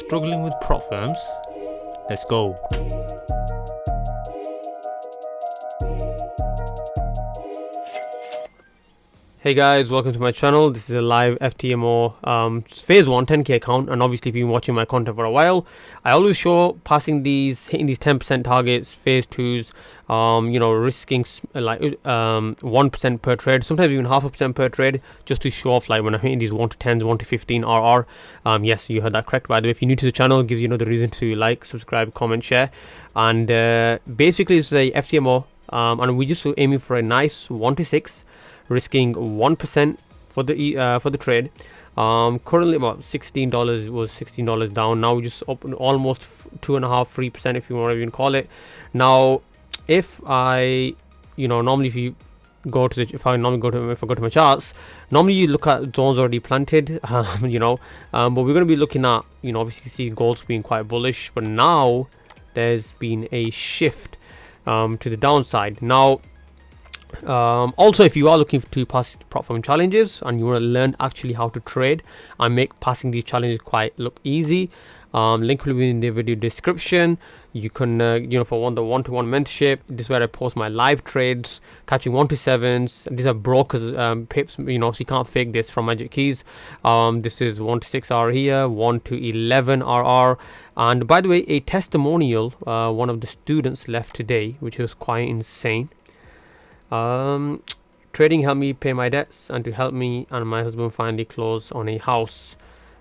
Struggling with Propfirms? Let's go. Hey guys, welcome to my channel. This is a live FTMO phase 1 10k account, and obviously if you've been watching my content for a while, I always show hitting these 10% targets, phase 2s, risking like 1% per trade, sometimes even 0.5% per trade, just to show off like when I'm hitting these 1 to 10s, 1 to 15 RR. Yes, you heard that correct, by the way. If you're new to the channel, it gives you another reason to like, subscribe, comment, share. And basically it's a FTMO, and we're just aiming for a nice 1 to 6, risking 1% for the trade. Currently about $16, was $16 down. Now we just open almost 2.5 3%, if you want to even call it. Now if I normally if I go to my charts, normally you look at zones already planted, but we're going to be looking at obviously you see gold's being quite bullish, but now there's been a shift to the downside. Now also, if you are looking to pass Propfirm challenges and you want to learn actually how to trade and make passing these challenges quite look easy, link will be in the video description. You can for the one-to-one mentorship, this is where I post my live trades, catching 1 to 7s. These are brokers pips, so you can't fake this from Magic Keys. This is 1 to 6 RR here, 1 to 11 RR. And by the way, a testimonial one of the students left today, which was quite insane. Trading helped me pay my debts and to help me and my husband finally close on a house.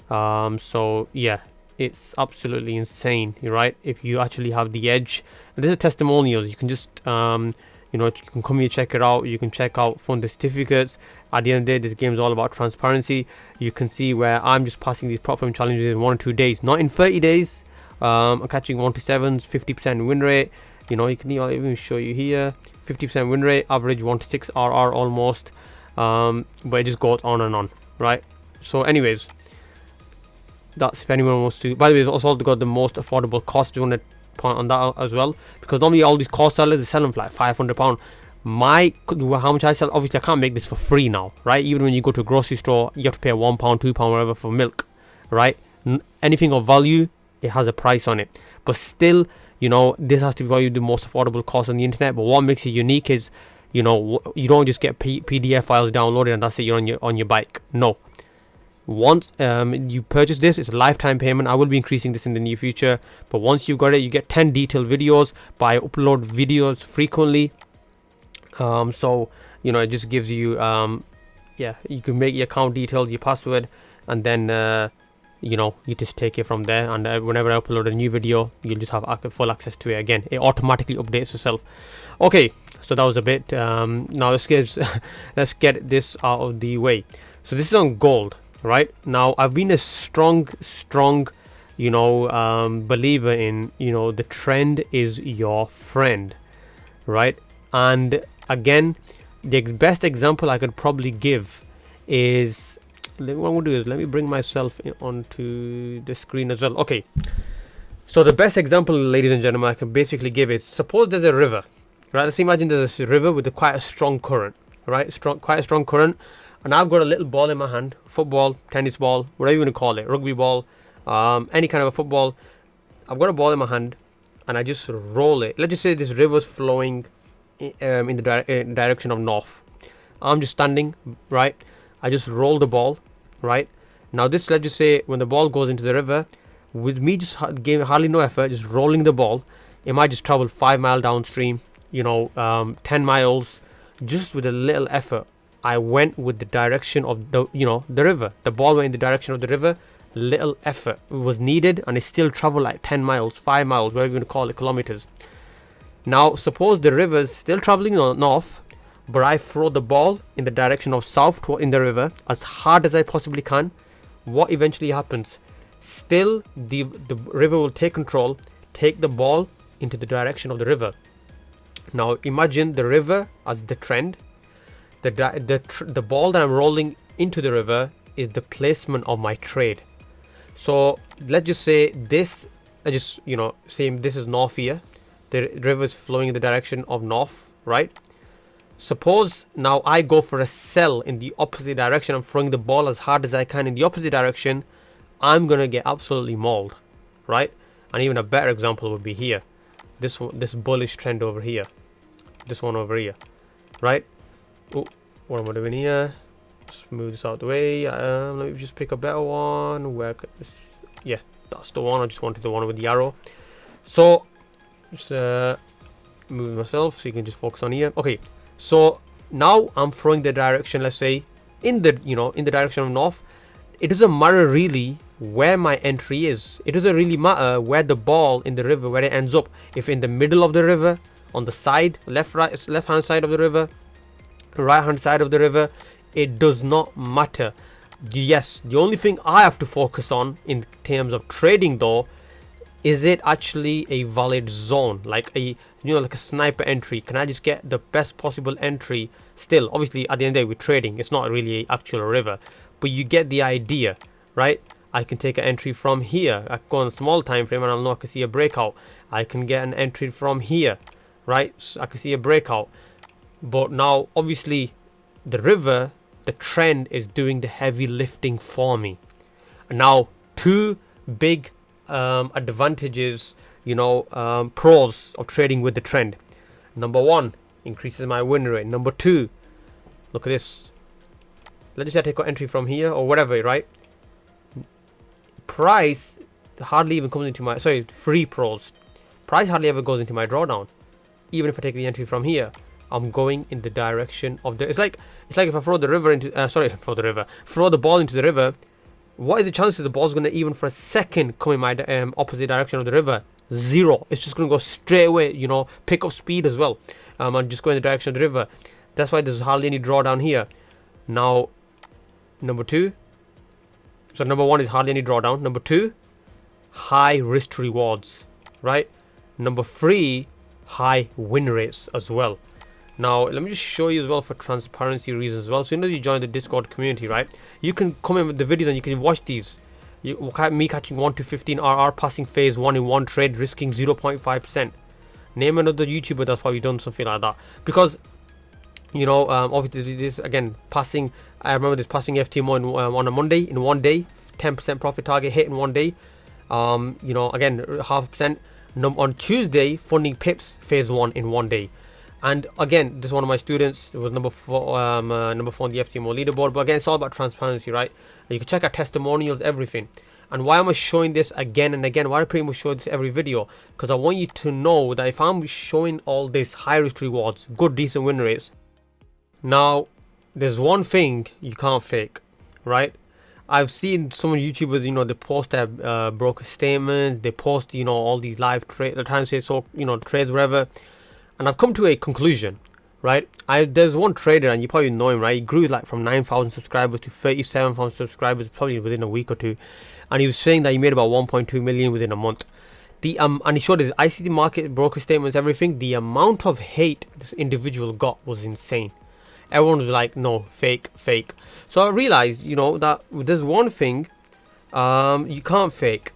So yeah, it's absolutely insane, right? If you actually have the edge, and this is testimonials, you can just you can come here, check it out. You can check out fund certificates. At the end of the day, this game is all about transparency. You can see where I'm just passing these Propfirm challenges in 1 or 2 days, not in 30 days. I'm catching 1 to 7s, 50% win rate. I'll even show you here, 50% win rate, average 1 to 6 RR almost, but it just goes on and on, right? So anyways, that's if anyone wants to. By the way, it's also got the most affordable cost. Do you want to point on that as well? Because normally all these cost sellers, they sell them for like £500. How much I sell, obviously I can't make this for free now, right? Even when you go to a grocery store, you have to pay £1, £2, whatever for milk, right? Anything of value, it has a price on it, but still, this has to be probably the most affordable cost on the internet. But what makes it unique is, you don't just get PDF files downloaded and that's it, you're on your bike. No, once you purchase this, it's a lifetime payment. I will be increasing this in the near future, but once you've got it, you get 10 detailed videos. But I upload videos frequently, so it just gives you you can make your account details, your password, and then you just take it from there. And whenever I upload a new video, you'll just have full access to it. Again, it automatically updates itself. Okay, so that was a bit. Now let's get this out of the way. So this is on gold, right? Now I've been a strong believer in the trend is your friend, right? And again, the best example I could probably give is, what I'm going to do is let me bring myself onto the screen as well. Okay, so the best example, ladies and gentlemen, I can basically give is, suppose there's a river, right? Let's imagine there's a river with quite a strong current, right? Quite a strong current, and I've got a little ball in my hand, football, tennis ball, whatever you want to call it, rugby ball, any kind of a football. I've got a ball in my hand and I just roll it. Let's just say this river's flowing in the direction of north. I'm just standing, right? I just roll the ball, right? Now this, let's just say when the ball goes into the river, with me just giving hardly no effort, just rolling the ball, it might just travel 5 miles downstream, 10 miles, just with a little effort. I went with the direction of the river. The ball went in the direction of the river. Little effort was needed, and it still traveled like 10 miles, 5 miles, whatever you want to call it, kilometers. Now suppose the river's still traveling north, but I throw the ball in the direction of south in the river as hard as I possibly can. What eventually happens? Still, the river will take control, take the ball into the direction of the river. Now imagine the river as the trend. The ball that I'm rolling into the river is the placement of my trade. So let's just say this, say this is north here. The river is flowing in the direction of north, right? Suppose now I go for a sell in the opposite direction. I'm throwing the ball as hard as I can in the opposite direction. I'm gonna get absolutely mauled, right? And even a better example would be here, this one, this bullish trend over here, this one over here, right? Oh, what am I doing here? Just move this out of the way. Let me just pick a better one. Yeah, that's the one. I just wanted the one with the arrow. So just move myself so you can just focus on here. Okay, so now I'm throwing the direction, let's say in the in the direction of north. It doesn't matter really where my entry is. It doesn't really matter where the ball in the river, where it ends up. If in the middle of the river, on the side, left hand side of the river, right hand side of the river, it does not matter. Yes, the only thing I have to focus on in terms of trading though, is it actually a valid zone, like a like a sniper entry? Can I just get the best possible entry? Still, obviously at the end of the day, we're trading, it's not really an actual river, but you get the idea, right? I can take an entry from here. I can go on a small time frame and I'll know I can see a breakout. I can get an entry from here, right? So I can see a breakout. But now obviously the river, the trend is doing the heavy lifting for me. And now two big advantages, pros of trading with the trend. Number one, increases my win rate. Number two, look at this. Let's just say I take an entry from here or whatever, right? Price hardly even comes into my, three pros. Price hardly ever goes into my drawdown. Even if I take the entry from here, I'm going in the direction of the, it's like if I throw the river into, throw the ball into the river, what is the chances the ball's going to even for a second come in my opposite direction of the river? Zero. It's just going to go straight away, pick up speed as well. And just go in the direction of the river. That's why there's hardly any drawdown here. Now, number two, so number one is hardly any drawdown. Number two, high risk to rewards, right? Number three, high win rates as well. Now let me just show you as well for transparency reasons as well. So you join the Discord community, right? You can come in with the videos and you can watch these. Me catching 1 to 15 RR, passing phase 1 in one trade, risking 0.5%. Name another YouTuber that's probably done something like that. Because obviously this again, passing, I remember this passing FTMO on a Monday in one day, 10% profit target hit in one day. Again, 0.5%. On Tuesday, funding pips phase 1 in one day. And again, this is one of my students. It was number four on the FTMO leaderboard. But again, it's all about transparency, right? You can check our testimonials, everything. And why am I showing this again and again? Why do I pretty much show this every video? Because I want you to know that if I'm showing all this high risk rewards, good decent win rates, now there's one thing you can't fake, right? I've seen some YouTubers, they post their broker statements, they post, all these live trades, they're trying to say trades, whatever. And I've come to a conclusion, right? There's one trader, and you probably know him, right? He grew like from 9,000 subscribers to 37,000 subscribers probably within a week or two. And he was saying that he made about 1.2 million within a month. And he showed his ICT market, broker statements, everything. The amount of hate this individual got was insane. Everyone was like, no, fake. So I realized, that there's one thing you can't fake.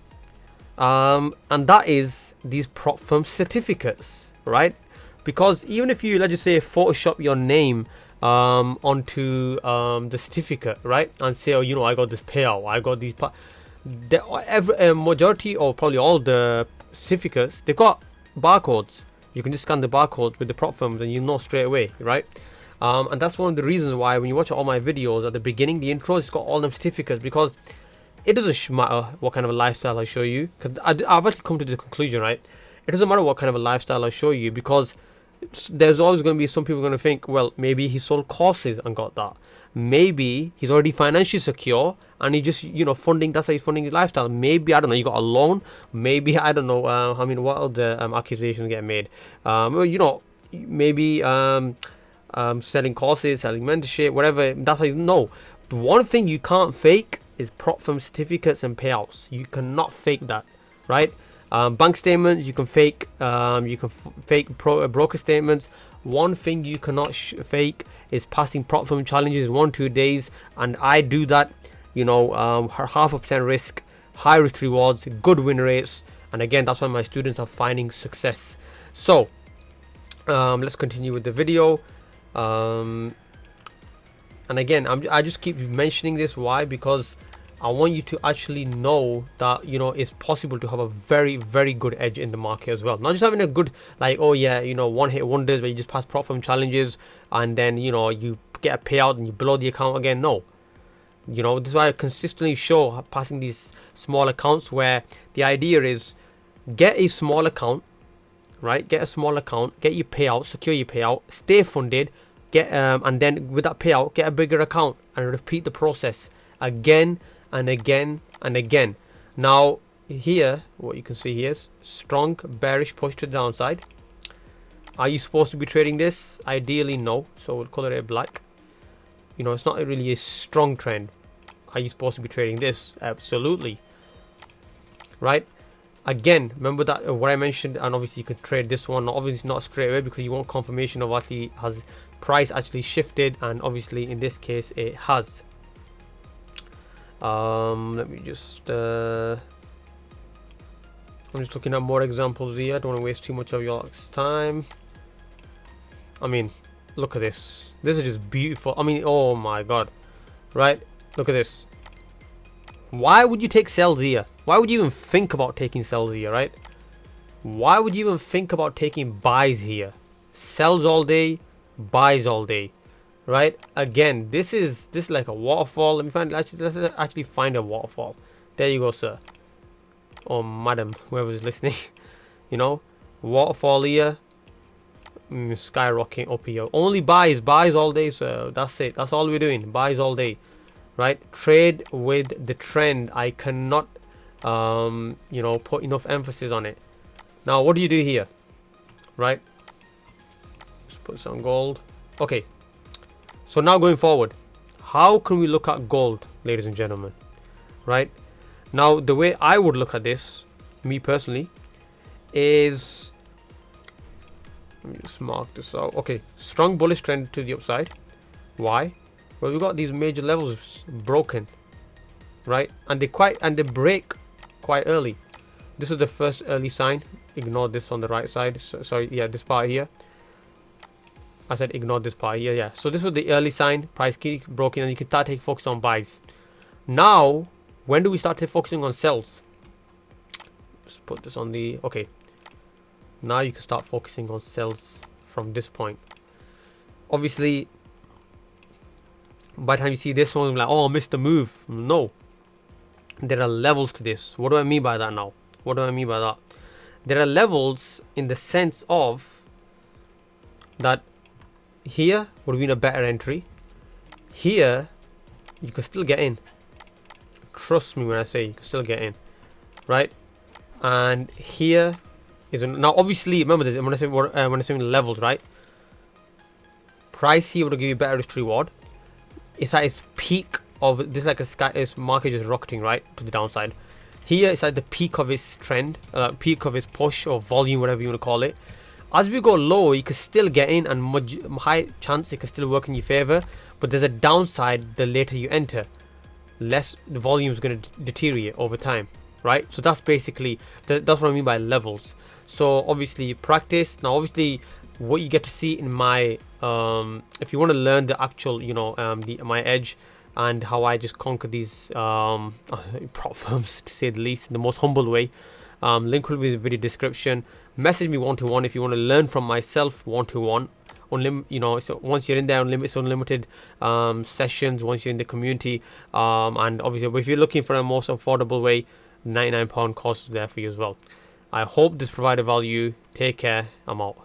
And that is these Propfirms certificates, right? Because even if you, let's just say, Photoshop your name onto the certificate, right? And say, oh, I got this payout, I got these. Majority or probably all the certificates, they've got barcodes. You can just scan the barcodes with the Propfirms and you know straight away, right? And that's one of the reasons why when you watch all my videos at the beginning, the intro, it's got all them certificates, because it doesn't matter what kind of a lifestyle I show you. Because I've actually come to the conclusion, right? It doesn't matter what kind of a lifestyle I show you, because there's always going to be some people going to think, well, maybe he sold courses and got that. Maybe he's already financially secure and he just, funding, that's how he's funding his lifestyle. Maybe, I don't know, you got a loan. Maybe, I don't know, what other accusations get made? Maybe selling courses, selling mentorship, whatever. That's how you know. The one thing you can't fake is Propfirm certificates and payouts. You cannot fake that, right? Bank statements you can fake. You can fake broker statements. One thing you cannot fake is passing Propfirm challenges in 1-2 days, and I do that. 0.5% risk, high risk rewards, good win rates, and again, that's why my students are finding success. So let's continue with the video. And again, I just keep mentioning this. Why? Because I want you to actually know that, you know, it's possible to have a very, very good edge in the market as well. Not just having a good, like, oh yeah, you know, one hit wonders where you just pass Propfirm challenges and then, you know, you get a payout and you blow the account again. No. You know, this is why I consistently show passing these small accounts where the idea is get a small account, right? Get a small account, get your payout, secure your payout, stay funded, get and then with that payout, get a bigger account and repeat the process again and again and again. Now here, what you can see here is strong bearish push to the downside. Are you supposed to be trading this? Ideally no, so we'll color it black. You know, it's not really a strong trend. Are you supposed to be trading this? Absolutely. Right? Again, remember that what I mentioned, and obviously you could trade this one, obviously not straight away because you want confirmation of actually has price actually shifted, and obviously in this case it has. Let me just I'm just looking at more examples here. I don't want to waste too much of your time. I mean, look at this. This is just beautiful. I mean, oh my god. Right? Look at this. Why would you take sells here? Why would you even think about taking sells here, right? Why would you even think about taking buys here? Sells all day, buys all day, right? Again, this is like a waterfall. Let me find, let's actually find a waterfall. There you go, sir. Or madam, whoever's listening. You know, waterfall here. Skyrocketing up here. Only buys all day, sir. That's it. That's all we're doing. Buys all day. Right? Trade with the trend. I cannot you know, put enough emphasis on it. Now what do you do here? Right? Just put some gold. Okay. So now going forward, how can we look at gold, ladies and gentlemen? Right? Now the way I would look at this, me personally, is, let me just mark this out. Okay, strong bullish trend to the upside. Why? Well, we've got these major levels broken, right? And they break quite early. This is the first early sign. Ignore this on the right side. So, sorry, yeah, this part here. I said ignore this part here, yeah. So this was the early sign. Price keep broken, and you can start taking focus on buys. Now, when do we start focusing on sells? Just put this on the, okay. Now you can start focusing on sells from this point. Obviously, by the time you see this one, you're like, oh, I missed the move. No. There are levels to this. What do I mean by that now? What do I mean by that? There are levels in the sense of that here would have been a better entry. Here, you can still get in. Trust me when I say you can still get in. Right? And here is, now obviously, remember this, when I say levels, right? Price here would give you better risk to reward. It's at its peak of this, like a sky, its market is rocketing right to the downside. Here it's at the peak of its trend, peak of its push or volume, whatever you want to call it. As we go low, you can still get in, and high chance it can still work in your favor. But there's a downside the later you enter. Less the volume is going to deteriorate over time, right? So that's basically that's what I mean by levels. So obviously practice. Now obviously what you get to see in my if you want to learn the actual, you know, my edge and how I just conquer these prop firms, to say the least, in the most humble way, link will be in the video description. Message me one-to-one if you want to learn from myself one-to-one. You know, so once you're in there, it's unlimited sessions once you're in the community, and obviously if you're looking for a most affordable way, £99 cost is there for you as well. I hope this provided value. Take care. I'm out.